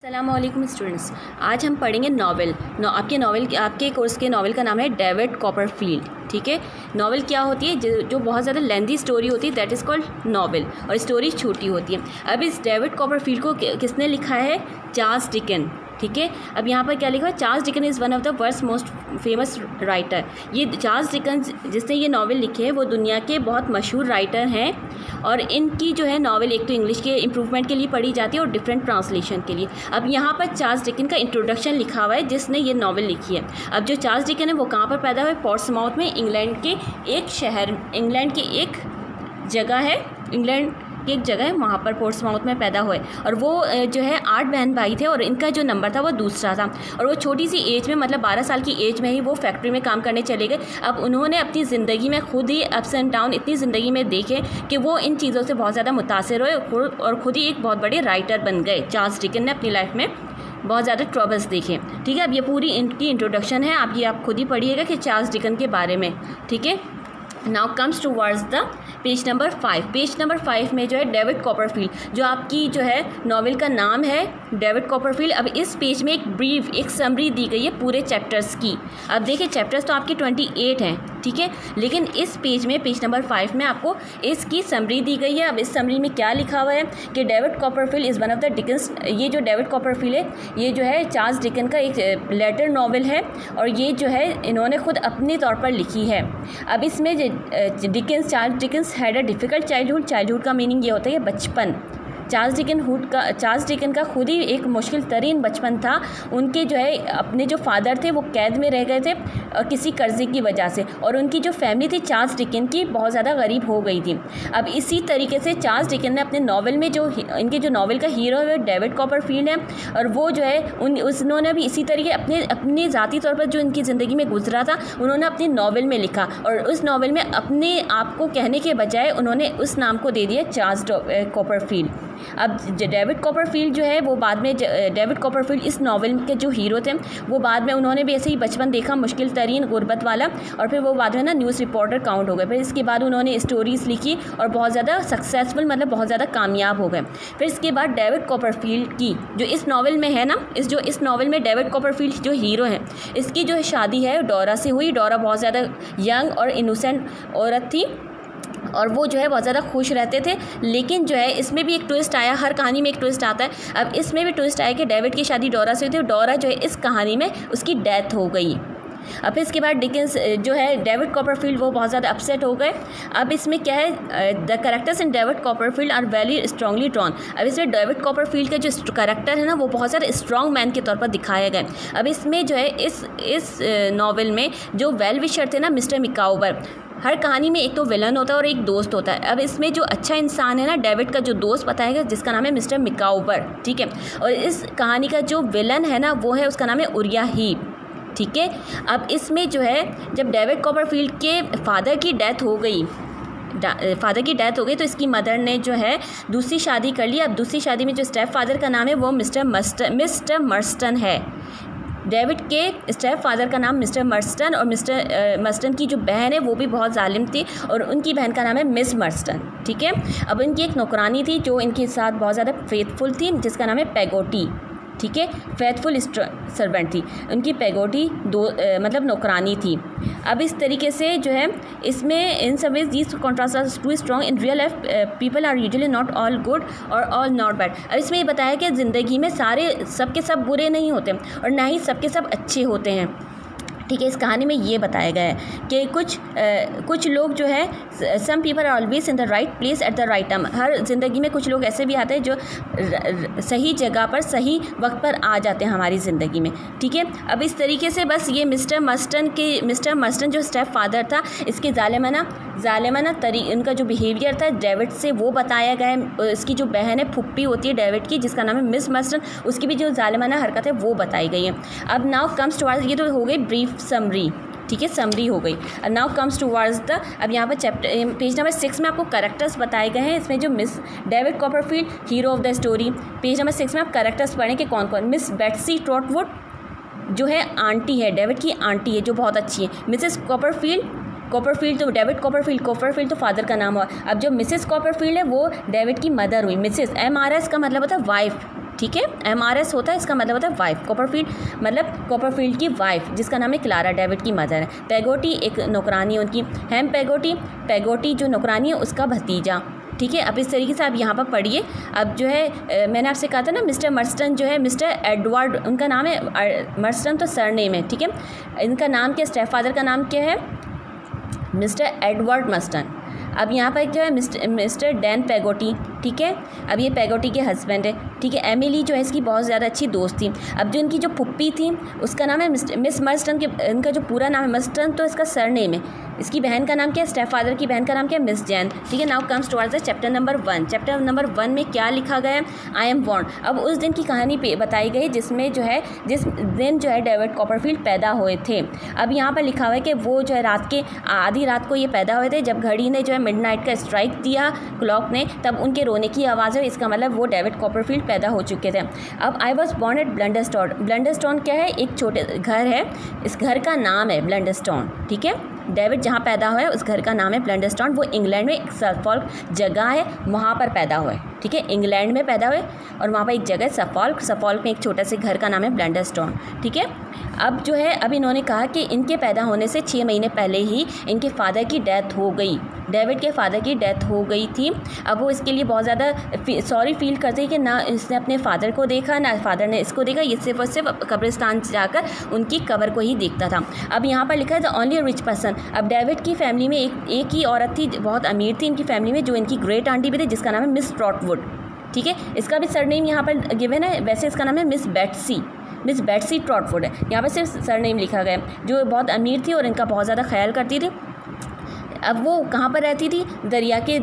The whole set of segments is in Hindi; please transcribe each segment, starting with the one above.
अस्सलामुअलैकुम स्टूडेंट्स। आज हम पढ़ेंगे नॉवेल। आपके कोर्स के नॉवेल का नाम है डेविड कॉपरफील्ड। ठीक है, नॉवेल क्या होती है? जो बहुत ज़्यादा लेंथी स्टोरी होती है दैट इज़ कॉल्ड नॉवेल, और स्टोरी छोटी होती है। अब इस डेविड कॉपरफील्ड को किसने लिखा है? Charles Dickens. ठीक है, अब यहाँ पर क्या लिखा है? Charles Dickens is one of the world's most famous writer. ये चार्ल्स डिकन जिसने ये नॉवेल लिखे हैं वो दुनिया के बहुत मशहूर राइटर हैं, और इनकी जो है नॉवेल एक तो इंग्लिश के इम्प्रूवमेंट के लिए पढ़ी जाती है और डिफरेंट ट्रांसलेशन के लिए। अब यहाँ पर चार्ल्स डिकन का इंट्रोडक्शन लिखा हुआ है जिसने ये नॉवेल लिखी है। अब जो चार्ल्स डिकन है वो कहाँ पर पैदा हुए? पोर्ट्समाउथ में, इंग्लैंड के एक शहर, इंग्लैंड की एक जगह है, इंग्लैंड की एक जगह है, वहाँ पर पोर्ट्समाउथ में पैदा हुए। और वो जो है 8 बहन भाई थे, और इनका जो नंबर था वो दूसरा था। और वो छोटी सी एज में, मतलब 12 साल की एज में ही वो फैक्ट्री में काम करने चले गए। अब उन्होंने अपनी ज़िंदगी में खुद ही अप्स एंड डाउन इतनी ज़िंदगी में देखे कि वो इन चीज़ों से बहुत ज़्यादा मुतासिर हुए और ख़ुद ही एक बहुत बड़े राइटर बन गए। चार्ल्स डिकन ने अपनी लाइफ में बहुत ज़्यादा ट्रबल्स देखे। ठीक है, अब ये पूरी इनकी इंट्रोडक्शन है, आप खुद ही पढ़िएगा कि चार्ल्स डिकन के बारे में। ठीक है, now comes towards the page number 5। Page number 5 में जो है डेविड कॉपरफील्ड, जो आपकी जो है नॉवेल का नाम है डेविड कॉपरफील्ड। अब इस पेज में एक समरी दी गई है पूरे चैप्टर्स की। अब देखिए, चैप्टर्स तो आपके 28 हैं, ठीक है, लेकिन इस पेज में, पेज नंबर 5 में आपको इसकी समरी दी गई है। अब इस समरी में क्या लिखा हुआ है कि David Copperfield is one of the Dickens. ये जो डेविड कॉपरफील्ड है, ये जो है चार्ल्स डिकन का एक लेटर नॉवेल है, और ये जो है इन्होंने खुद अपने तौर पर लिखी है। अब इसमें Charles Dickens had a difficult childhood. Childhood का मीनिंग ये होता है बचपन। चार्ल्स डिकन का खुद ही एक मुश्किल तरीन बचपन था। उनके जो है अपने जो फादर थे वो कैद में रह गए थे किसी कर्जे की वजह से, और उनकी जो फैमिली थी चार्ल्स डिकन की बहुत ज़्यादा गरीब हो गई थी। अब इसी तरीके से चार्ल्स डिकन ने अपने नॉवेल में इनके जो नॉवेल का हीरो है डेविड कॉपरफील्ड है, और वो जो है उन्होंने भी इसी तरीके अपने ज़ाती तौर पर जो इनकी ज़िंदगी में गुजरा था उन्होंने अपनी नॉवेल में लिखा, और उस नॉवेल में अपने आप को कहने के बजाय उन्होंने उस नाम को दे दिया चार्ल्स कॉपरफील्ड। अब डेविड कॉपरफील्ड जो है वो बाद में, डेविड कॉपरफील्ड इस नॉवेल के जो हीरो थे वो बाद में उन्होंने भी ऐसे ही बचपन देखा मुश्किल तरीन गुर्बत वाला, और फिर वो बाद में ना न्यूज़ रिपोर्टर काउंट हो गए। फिर इसके बाद उन्होंने स्टोरीज़ लिखी और बहुत ज़्यादा सक्सेसफुल, मतलब बहुत ज़्यादा कामयाब हो गए। फिर इसके बाद डेविड कॉपरफील्ड की जो इस नॉवेल में है ना, इस नॉवेल में डेविड कॉपरफील्ड जो हीरो है इसकी जो शादी है डोरा से हुई। डोरा बहुत ज़्यादा यंग और इनोसेंट औरत थी, और वो जो है बहुत ज़्यादा खुश रहते थे। लेकिन जो है इसमें भी एक ट्विस्ट आया, हर कहानी में एक ट्विस्ट आता है। अब इसमें भी ट्विस्ट आया कि डेविड की शादी डोरा से हुई थी, डोरा जो है इस कहानी में उसकी डेथ हो गई। अब फिर इसके बाद डिकन्स जो है डेविड कॉपरफील्ड वो बहुत ज़्यादा अपसेट हो गए। अब इसमें क्या है, the characters in David Copperfield are very strongly drawn. अब इसमें डेविड कॉपरफील्ड का जो कैरेक्टर है ना वो बहुत ज़्यादा स्ट्रॉन्ग मैन के तौर पर दिखाया गया। अब इसमें जो है इस नॉवेल में जो वेल विशर थे ना मिस्टर मिकाउबर, हर कहानी में एक तो विलन होता है और एक दोस्त होता है। अब इसमें जो अच्छा इंसान है ना डेविड का जो दोस्त बताया गया जिसका नाम है मिस्टर मिकाउबर, ठीक है, और इस कहानी का जो विलन है ना वो है, उसका नाम है उरिया हीप। ठीक है, अब इसमें जो है जब डेविड कॉपरफील्ड के फादर की डेथ हो गई तो इसकी मदर ने जो है दूसरी शादी कर ली। अब दूसरी शादी में जो स्टेप फादर का नाम है वो मिस्टर मर्स्टन है। डेविड के स्टेप फादर का नाम मिस्टर मर्स्टन, और मिस्टर मर्स्टन की जो बहन है वो भी बहुत जालिम थी, और उनकी बहन का नाम है मिस मर्स्टन। ठीक है, अब इनकी एक नौकरानी थी जो इनके साथ बहुत ज़्यादा फेथफुल थी, जिसका नाम है पेगोटी। ठीक है, फेथफुल सर्वेंट थी उनकी पेगोटी, मतलब नौकरानी थी। अब इस तरीके से जो है इसमें इन सब ways these contrast too strong in real life people are usually not all good और ऑल नॉट बैड। अब इसमें ये बताया कि ज़िंदगी में सारे सबके सब बुरे नहीं होते और ना ही सबके सब अच्छे होते हैं। ठीक है, इस कहानी में ये बताया गया है कि कुछ लोग जो है, some people are always in the right place at the right time. हर ज़िंदगी में कुछ लोग ऐसे भी आते हैं जो सही जगह पर सही वक्त पर आ जाते हैं हमारी ज़िंदगी में। ठीक है, अब इस तरीके से बस ये मिस्टर मर्स्टन जो स्टेप फादर था, इसके ज़ालिमाना उनका जो बिहेवियर था डेविड से वो बताया गया है। इसकी जो बहन है फुप्पी होती है डेविड की जिसका नाम है मिस मर्स्टन, उसकी भी जो ज़ालिमाना हरकत है वो बताई गई है। अब नाउ कम्स टुवर्ड्स, ये तो हो गई ब्रीफ समरी, ठीक है, समरी हो गई। नाउ कम्स टुवर्ड्स द, अब यहाँ पर पेज नंबर 6 में आपको कैरेक्टर्स बताए गए हैं। इसमें जो miss David Copperfield hero of the story, page number 6 में आप कैरेक्टर्स पढ़ें कि कौन कौन। मिस बेट्सी ट्रॉटवुड जो है आंटी है, डेविड की आंटी है जो बहुत अच्छी है। मिसेस कॉपरफील्ड तो डेविड कॉपरफील्ड तो फादर का नाम हुआ। अब जो मिसेस कॉपरफील्ड है वो डेविड की मदर हुई। मिसेस MRS का मतलब होता है वाइफ, ठीक है। MRS होता है, इसका मतलब होता है वाइफ। कॉपरफील्ड मतलब कॉपरफील्ड की वाइफ जिसका नाम है क्लारा, डेविड की मदर है। पेगोटी एक नौकरानी है उनकी, हेम पेगोटी जो नौकरानी है उसका भतीजा, ठीक है। अब इस तरीके से आप यहाँ पर पढ़िए। अब जो है मैंने आपसे कहा था ना मिस्टर मर्स्टन जो है मिस्टर एडवर्ड उनका नाम है, मर्स्टन तो सरनेम है, ठीक है। इनका नाम क्या, स्टेप फादर का नाम क्या है, मिस्टर एडवर्ड मर्स्टन। अब यहाँ पर जो है मिस्टर डैन पेगोटी, ठीक है। अब ये पेगोटी के हस्बैंड है, ठीक है। एमिली जो है इसकी बहुत ज़्यादा अच्छी दोस्त थी। अब जो इनकी जो पुप्पी थी उसका नाम है मिस मर्स्टन, के इनका जो पूरा नाम है मर्स्टन तो इसका सरनेम है। इसकी बहन का नाम क्या है, स्टेप फादर की बहन का नाम क्या है, मिस जैन, ठीक है। Now comes towards the chapter number 1। Chapter number 1 में क्या लिखा गया है, आई एम बॉर्न। अब उस दिन की कहानी पे बताई गई जिसमें जो है जिस दिन जो है डेविड कॉपरफील्ड पैदा हुए थे। अब यहाँ पर लिखा हुआ है कि वो जो है रात के आधी रात को ये पैदा हुए थे। जब घड़ी ने जो है मिडनाइट का स्ट्राइक दिया क्लॉक ने, तब उनके रोने की आवाज़ है, इसका मतलब वो डेविड कॉपरफील्ड पैदा हो चुके थे। अब आई वॉज बॉर्न एट ब्लंडरस्टोन। ब्लंडरस्टोन क्या है, एक छोटे घर है, इस घर का नाम है ब्लंडरस्टोन, ठीक है। डेविड जहाँ पैदा हुआ है उस घर का नाम है ब्लंडरस्टोन। वो इंग्लैंड में एक सफॉल्क जगह है, वहाँ पर पैदा हुए, ठीक है। इंग्लैंड में पैदा हुए और वहाँ पर एक जगह सफॉल्क में एक छोटा से घर का नाम है ब्लंडरस्टोन, ठीक है। अब जो है अब इन्होंने कहा कि इनके पैदा होने से 6 महीने पहले ही इनके फादर की डेथ हो गई, डेविड के फादर की डेथ हो गई थी। अब वो इसके लिए बहुत ज़्यादा सॉरी फील करते हैं कि ना इसने अपने फादर को देखा ना फादर ने इसको देखा, ये सिर्फ और सिर्फ कब्रिस्तान जाकर उनकी कब्र को ही देखता था। अब यहाँ पर लिखा है द ओनली रिच पर्सन। अब डेविड की फैमिली में एक ही औरत थी, बहुत अमीर थी इनकी फैमिली में, जो इनकी ग्रेट आंटी भी थी, जिसका नाम है मिस ट्रॉटवुड, ठीक है। इसका भी सरनेम यहाँ पर गिवन है, वैसे इसका नाम है मिस बेट्सी ट्रॉटवुड है, यहाँ पर सिर्फ सरनेम लिखा गया है। जो बहुत अमीर थी और इनका बहुत ज़्यादा ख्याल करती थी। अब वो कहाँ पर रहती थी, दरिया के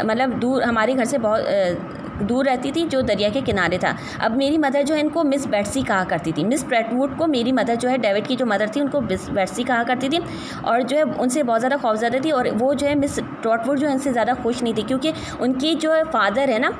मतलब दूर, हमारे घर से बहुत दूर रहती थी, जो दरिया के किनारे था। अब मेरी मदर जो है इनको मिस बेट्सी कहा करती थी। मिस ट्रॉटवुड को मेरी मदर जो है डेविड की जो मदर थी उनको मिस बेट्सी कहा करती थी और जो है उनसे बहुत ज़्यादा खौफज़दा थी। और वो जो है मिस ट्रॉटवुड जो है इनसे ज़्यादा खुश नहीं थी, क्योंकि उनकी जो है फादर है ना,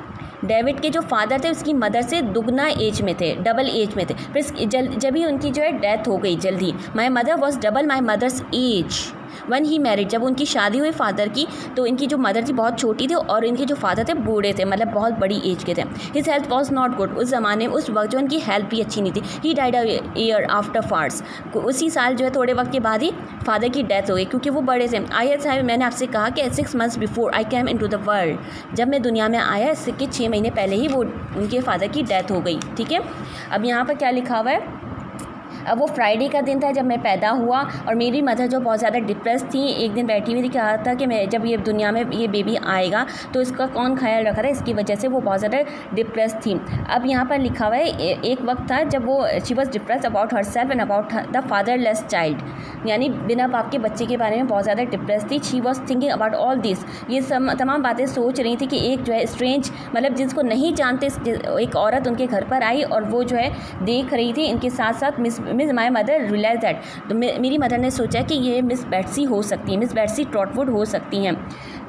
डेविड के जो फादर थे उसकी मदर से दुगना एज में थे, डबल एज में थे। फिर जब ही उनकी जो है डेथ हो गई जल्दी, my mother was double my mother's age when he married. जब उनकी शादी हुई फादर की तो इनकी जो मदर थी बहुत छोटी थी और इनके जो फादर थे बूढ़े थे, मतलब बहुत बड़ी एज के थे। His health was not good. उस ज़माने में उस वक्त जो उनकी हेल्थ भी अच्छी नहीं थी। He died a year after father's. उसी साल जो है थोड़े वक्त के बाद ही फादर की डेथ हो गई, क्योंकि वो बड़े थे। आई साहब मैंने आपसे कहा कि 6 months before I came into the world, जब मैं दुनिया में आया इससे के 6 महीने पहले ही वो उनके फादर की डेथ हो गई, ठीक है। अब यहाँ पर क्या लिखा हुआ है, अब वो फ्राइडे का दिन था जब मैं पैदा हुआ और मेरी मदर जो बहुत ज़्यादा डिप्रेस थी, एक दिन बैठी हुई थी, कहा था कि मैं जब ये दुनिया में ये बेबी आएगा तो इसका कौन ख्याल रखा था, इसकी वजह से वो बहुत ज़्यादा डिप्रेस थी। अब यहाँ पर लिखा हुआ है एक वक्त था जब वो she was depress about her self and about the fatherless child, यानी बिना बाप के बच्चे के बारे में बहुत ज़्यादा डिप्रेस थी। She was thinking about all this, ये तमाम बातें सोच रही थी कि एक जो है स्ट्रेंज, मतलब जिसको नहीं जानते, एक औरत उनके घर पर आई और वो जो है देख रही थी इनके साथ साथ miss my mother realise that, तो मेरी मदर ने सोचा कि ये मिस बेट्सी हो सकती है, मिस बेट्सी ट्रॉटवुड हो सकती हैं।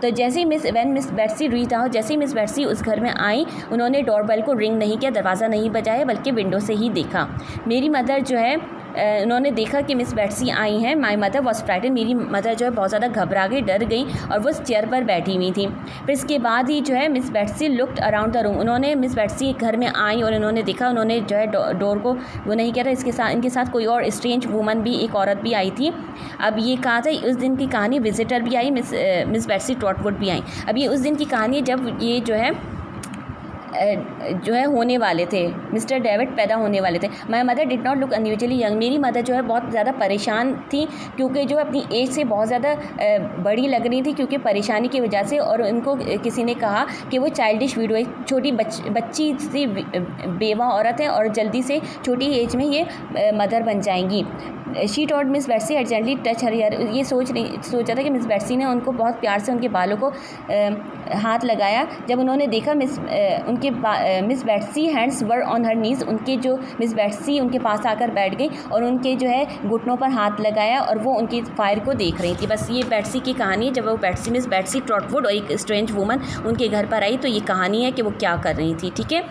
तो जैसे ही मिस बेट्सी रीच आउट, जैसे ही मिस बेट्सी उस घर में आई, उन्होंने डोरबेल को रिंग नहीं किया, दरवाज़ा नहीं बजाया, बल्कि विंडो से ही देखा। मेरी मदर जो है उन्होंने देखा कि मिस बेट्सी आई हैं। माई मदर वॉज फ्राइटेंड, मेरी मदर जो है बहुत ज़्यादा घबरा गई, डर गई और वो चेयर पर बैठी हुई थी। फिर इसके बाद ही जो है miss Betsy looked around the room, उन्होंने मिस बेट्सी घर में आई और उन्होंने देखा, उन्होंने जो है डोर को वो नहीं किया था, इनके साथ कोई और स्ट्रेंज वूमन भी, एक औरत भी आई थी। अब ये कहा था उस दिन की कहानी, विजिटर भी आई, मिस बेट्सी ट्रॉटवुड भी आई। अब ये उस दिन की कहानी है जब ये जो है होने वाले थे, मिस्टर डेविड पैदा होने वाले थे। My mother did not look unusually young, मेरी मदर जो है बहुत ज़्यादा परेशान थी, क्योंकि जो अपनी एज से बहुत ज़्यादा बड़ी लग रही थी, क्योंकि परेशानी की वजह से। और उनको किसी ने कहा कि वो चाइल्डिश वीडो, एक छोटी बच्ची सी बेवा औरत है और जल्दी से छोटी एज में ये मदर बन जाएंगी। She taught miss Betsy had gently touch her year, ये सोचा था कि मिस बेट्सी ने उनको बहुत प्यार से उनके बालों को हाथ लगाया। जब उन्होंने देखा Miss Betsy hands were on her knees, उनके जो मिस बेट्सी उनके पास आकर बैठ गई और उनके जो है घुटनों पर हाथ लगाया और वो उनकी फायर को देख रही थी। बस ये बेट्सी की कहानी है। जब वो मिस बेट्सी ट्रॉटवुड और एक स्ट्रेंज वूमन उनके घर पर आई, तो ये कहानी है कि वो क्या कर रही थी, ठीक है।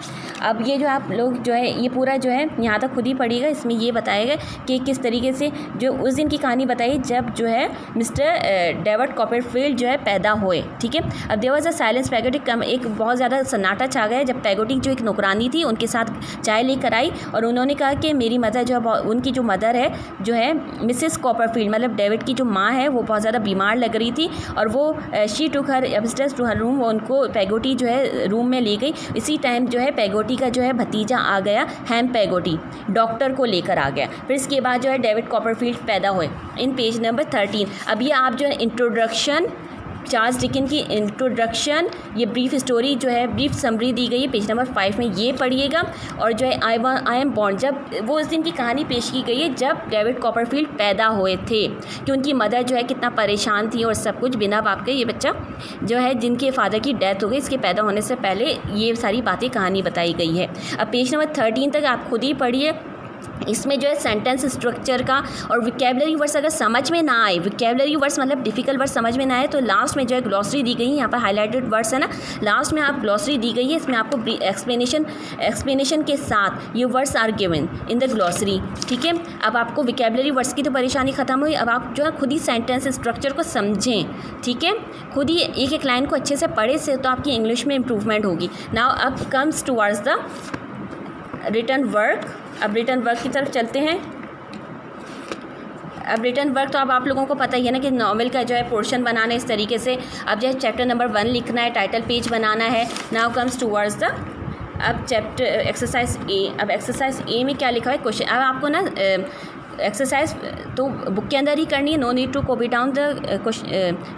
अब ये जो आप लोग जो है ये पूरा जो है यहाँ तक खुद ही पढ़िएगा, इसमें ये बताएगा कि किस तरीके तरीके से जो उस दिन की कहानी बताई जब जो है मिस्टर डेविड कॉपरफील्ड जो है पैदा हुए, ठीक है। अब देयर वाज अ साइलेंस पैगोटी, एक बहुत ज़्यादा सन्नाटा छा गया जब पैगोटी जो एक नौकरानी थी उनके साथ चाय लेकर आई और उन्होंने कहा कि मेरी मदर जो है, उनकी जो मदर है जो है मिसेस कॉपरफील्ड, मतलब डेविड की जो माँ है वो बहुत ज़्यादा बीमार लग रही थी और वो she took her upstairs to her room, वो उनको पैगोटी जो है रूम में ले गई। इसी टाइम जो है पैगोटी का जो है भतीजा आ गया, हैम पैगोटी, डॉक्टर को लेकर आ गया। फिर इसके बाद जो है डेविड कॉपरफील्ड पैदा हुए इन पेज नंबर 13। अब ये आप जो है इंट्रोडक्शन, चार्ल्स डिकेंस की इंट्रोडक्शन, ये ब्रीफ स्टोरी जो है ब्रीफ समरी दी गई है पेज नंबर 5 में, ये पढ़िएगा। और जो है आई एम बॉर्न, जब वो उस दिन की कहानी पेश की गई है जब डेविड कॉपरफील्ड पैदा हुए थे कि उनकी मदर जो है कितना परेशान थी और सब कुछ, बिना बाप के ये बच्चा जो है जिनके फादर की डेथ हो गई, इसके पैदा होने से पहले ये सारी बातें कहानी बताई गई है। अब पेज नंबर 13 तक आप खुद ही पढ़िए। इसमें जो है सेंटेंस स्ट्रक्चर का और विकेबलरी वर्ड्स अगर समझ में ना आए, विकेबलरी वर्ड्स मतलब डिफ़िकल्ट वर्ड्स समझ में ना आए तो लास्ट में जो है ग्लॉसरी दी गई है, यहाँ पर हाईलाइटेड वर्ड्स है ना, लास्ट में आप ग्लॉसरी दी गई है, इसमें आपको एक्सप्लेनेशन के साथ ये words are given in the glossary, ठीक है। अब आपको विकेबलरी वर्ड्स की तो परेशानी ख़त्म हुई, अब आप जो है खुद ही सेंटेंस स्ट्रक्चर को समझें, ठीक है। खुद ही एक एक लाइन को अच्छे से पढ़े से तो आपकी इंग्लिश में इम्प्रूवमेंट होगी। नाउ अब comes towards the written work. अब रिटन वर्क की तरफ चलते हैं। अब रिटन वर्क तो अब आप लोगों को पता ही है ना कि नॉवेल का जो है पोर्शन बनाना इस तरीके से, अब जो है चैप्टर नंबर 1 लिखना है, टाइटल पेज बनाना है। नाउ कम्स टुवर्ड्स द, अब चैप्टर एक्सरसाइज ए। अब एक्सरसाइज ए में क्या लिखा है क्वेश्चन, अब आपको ना एक्सरसाइज तो बुक के अंदर ही करनी है, no need to copy down the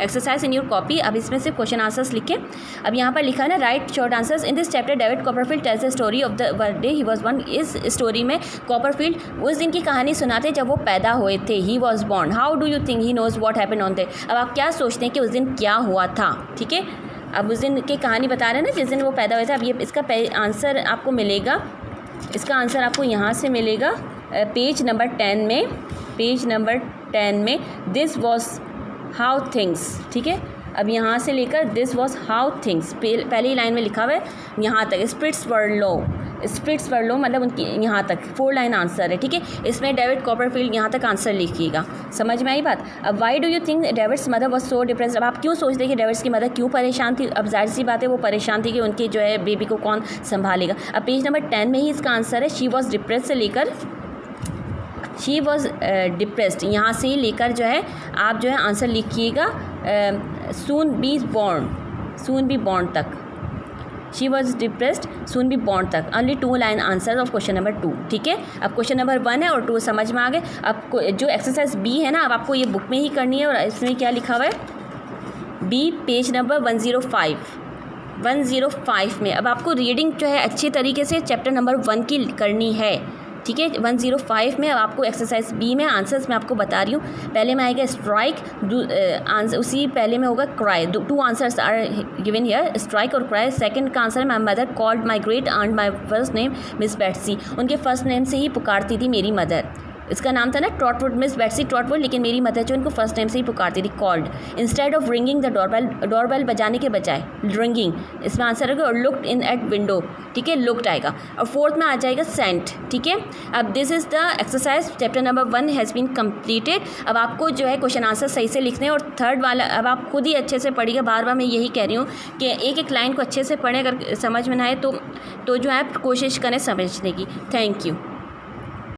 exercise in your copy. अब इसमें से क्वेश्चन आंसर्स लिखें। अब यहाँ पर लिखा है ना, right short answers in this chapter David Copperfield tells the story of the day he was born. इस स्टोरी में कॉपरफील्ड उस दिन की कहानी सुनाते जब वो पैदा हुए थे, he was born. How do you think he knows what happen on day. अब आप क्या सोचते हैं कि उस दिन क्या हुआ था, ठीक है। अब उस दिन की कहानी बता रहे हैं ना जिस दिन वो पैदा हुए थे। अब ये इसका आंसर आपको मिलेगा, इसका आंसर आपको यहाँ से मिलेगा पेज नंबर 10 में, पेज नंबर 10 में दिस वॉज हाउ थिंग्स, ठीक है। अब यहाँ से लेकर दिस वॉज हाउ थिंग्स पहली लाइन में लिखा हुआ है यहाँ तक, स्पिरिट्स वर लो, स्पिरिट्स वर लो मतलब उनकी यहाँ तक 4 लाइन आंसर है, ठीक है। इसमें डेविड कॉपरफील्ड यहाँ तक आंसर लिखिएगा। समझ में आई बात। अब why do you think David's mother was so depressed. अब आप क्यों सोचते हैं कि डेविड्स की मदर क्यों परेशान थी। अब जाहिर सी बात है वो परेशान थी कि उनके जो है बेबी को कौन संभालेगा। अब पेज नंबर 10 में ही इसका आंसर है, शी वॉज डिप्रेस्ड से लेकर शी वॉज डिप्रेस्ड, यहाँ से लेकर जो है आप जो है आंसर लिखिएगा सून बी बॉर्न तक, she was depressed soon be born तक। Only 2 line answer of question number 2, ठीक है। अब क्वेश्चन नंबर 1 है और 2 समझ में आ गए। अब जो एक्सरसाइज बी है ना, अब आपको ये बुक में ही करनी है और इसमें क्या लिखा हुआ है बी, पेज नंबर 105 में। अब आपको रीडिंग जो है अच्छे तरीके से चैप्टर नंबर 1 की करनी है, ठीक है। 105 में अब आपको एक्सरसाइज बी में आंसर्स मैं आपको बता रही हूँ। पहले में आएगा स्ट्राइक, आंसर उसी पहले में होगा cry. 2 answers are given here, strike और क्राई। सेकंड का आंसर है my mother called my great aunt my first name Miss Betsey. उनके फर्स्ट नेम से ही पुकारती थी मेरी मदर। इसका नाम था ना ट्रॉटवुड, मिस बेट्सी ट्रॉटवुड, लेकिन मेरी मदर जो उनको फर्स्ट नेम से ही पुकारती थी, called. Instead of ringing the doorbell, doorbell बजाने के बजाय रिंगिंग, इसमें आंसर होगा। और लुक्ड इन एट विंडो, ठीक है, लुक्ड आएगा। और 4th में आ जाएगा सेंट, ठीक है। अब this is the exercise chapter number 1 has been completed. अब आपको जो है क्वेश्चन आंसर सही से लिखने हैं। और 3rd वाला अब आप खुद ही अच्छे से पढ़िएगा। बार बार मैं यही कह रही हूँ कि एक एक लाइन को अच्छे से पढ़ें, अगर समझ में ना आए तो जो है आप कोशिश करें समझने की। Thank you.